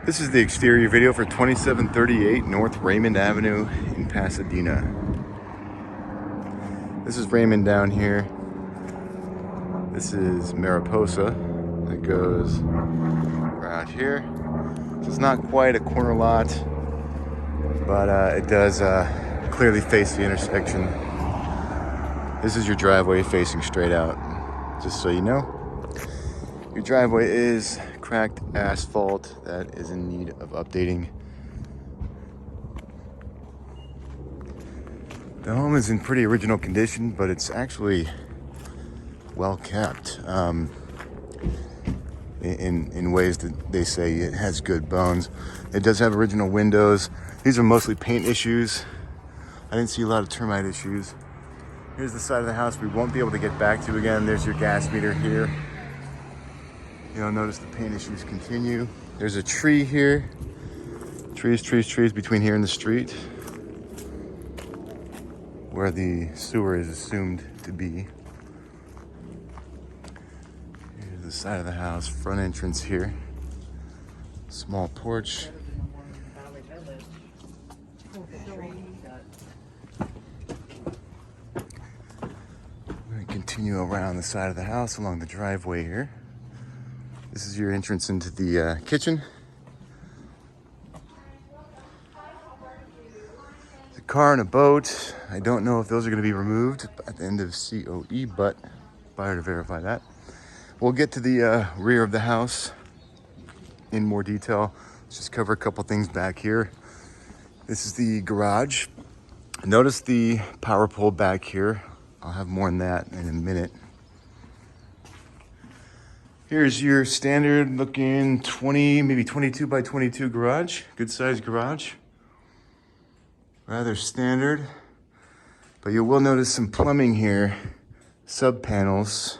This is the exterior video for 2738 North Raymond Avenue in Pasadena. This is Raymond down here. This is Mariposa that goes around here. So it's not quite a corner lot, but it does clearly face the intersection. This is your driveway facing straight out, just so you know. Your driveway is cracked asphalt that is in need of updating. The home is in pretty original condition, but it's actually well kept. In ways that they say it has good bones. It does have original windows. These are mostly paint issues. I didn't see a lot of termite issues. Here's the side of the house we won't be able to get back to again. There's your gas meter here. You'll notice the paint issues continue. There's a tree here. Trees between here and the street, where the sewer is assumed to be. Here's the side of the house, front entrance here. Small porch. We're going to continue around the side of the house along the driveway here. This is your entrance into the kitchen. The car and a boat. I don't know if those are going to be removed at the end of COE, but buyer to verify that. We'll get to the rear of the house in more detail. Let's just cover a couple things back here. This is the garage. Notice the power pole back here. I'll have more on that in a minute. Here's your standard looking 20, maybe 22 by 22 garage. Good sized garage. Rather standard. But you will notice some plumbing here, sub panels,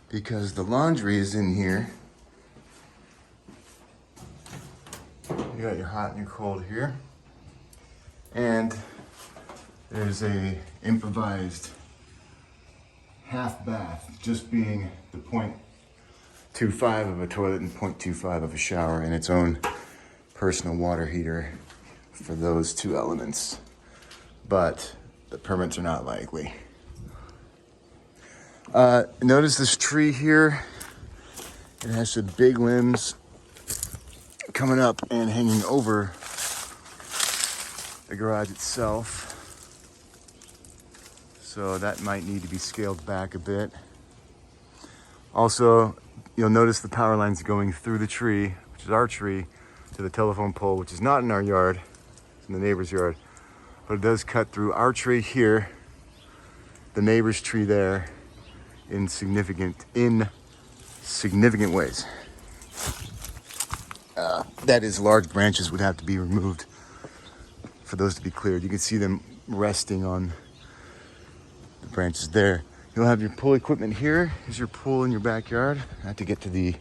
because the laundry is in here. You got your hot and your cold here. And there's a improvised half bath, just being the 0.25 of a toilet and 0.25 of a shower, and its own personal water heater for those two elements. But the permits are not likely. Notice this tree here. It has some big limbs coming up and hanging over the garage itself. So that might need to be scaled back a bit. Also, you'll notice the power lines going through the tree, which is our tree, to the telephone pole, which is not in our yard, it's in the neighbor's yard. But it does cut through our tree here, the neighbor's tree there, in significant ways. That is, large branches would have to be removed for those to be cleared. You can see them resting on the branches there. You'll have your pool equipment here. Here's your pool in your backyard. I have to get to the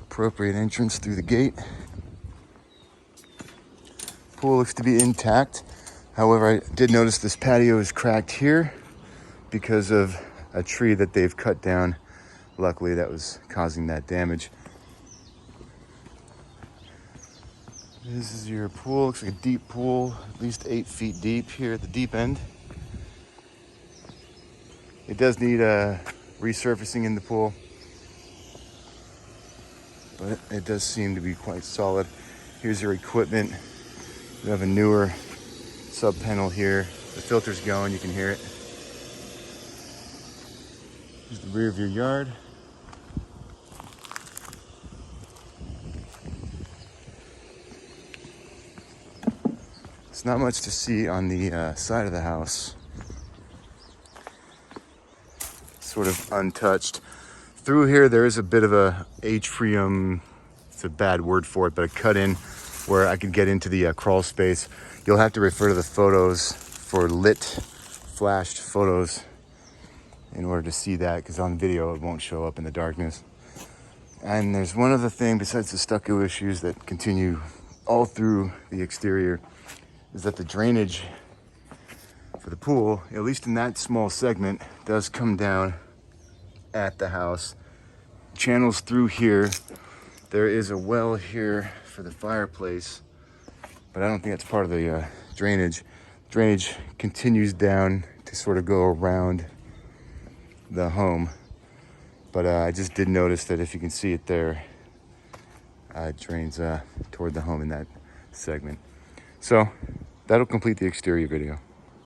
appropriate entrance through the gate. Pool looks to be intact. However, I did notice this patio is cracked here because of a tree that they've cut down. Luckily, that was causing that damage. This is your pool. Looks like a deep pool, at least 8 feet deep here at the deep end. It does need resurfacing in the pool, but it does seem to be quite solid. Here's your equipment. You have a newer sub panel here. The filter's going, you can hear it. Here's the rear of your yard. It's not much to see on the side of the house. Sort of untouched. Through here, there is a bit of a atrium, it's a bad word for it, but a cut in where I could get into the crawl space. You'll have to refer to the photos for lit, flashed photos in order to see that, because on video it won't show up in the darkness. And there's one other thing besides the stucco issues that continue all through the exterior, is that the drainage for the pool, at least in that small segment, does come down at the house, channels through here There is a well here for the fireplace, but I don't think that's part of the drainage. Drainage continues down to sort of go around the home. But I just did notice that if you can see it there, it drains toward the home in that segment. So that'll complete the exterior video.